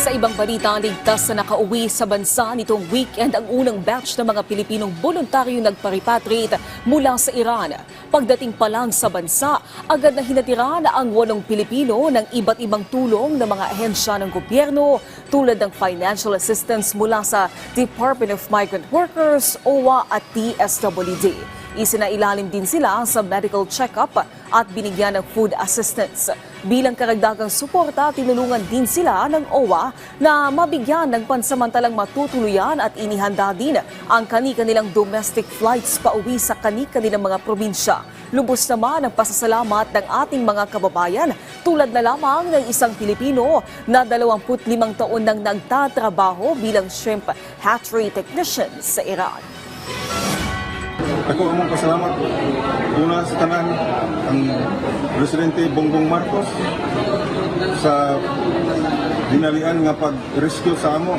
Sa ibang balita, ligtas na nakauwi sa bansa nitong weekend ang unang batch ng mga Pilipinong voluntaryong nagpa-repatriate mula sa Iran. Pagdating pa lang sa bansa, agad na hinatira na ang 8 Pilipino ng iba't ibang tulong ng mga ahensya ng gobyerno tulad ng financial assistance mula sa Department of Migrant Workers, OWA at DSWD. Isinailalim din sila sa medical check-up at binigyan ng food assistance. Bilang karagdagang suporta, tinulungan din sila ng OWA na mabigyan ng pansamantalang matutuluyan at inihanda din ang kani-kanilang domestic flights pauwi sa kani-kanilang mga probinsya. Lubos naman ang pasasalamat ng ating mga kababayan tulad na lamang ng isang Pilipino na 25 taon nang nagtatrabaho bilang shrimp hatchery technician sa Iran. Ako among pasalamat una sa tanan ang Presidente Bongbong Marcos sa dinalian nga pag-rescue sa amo.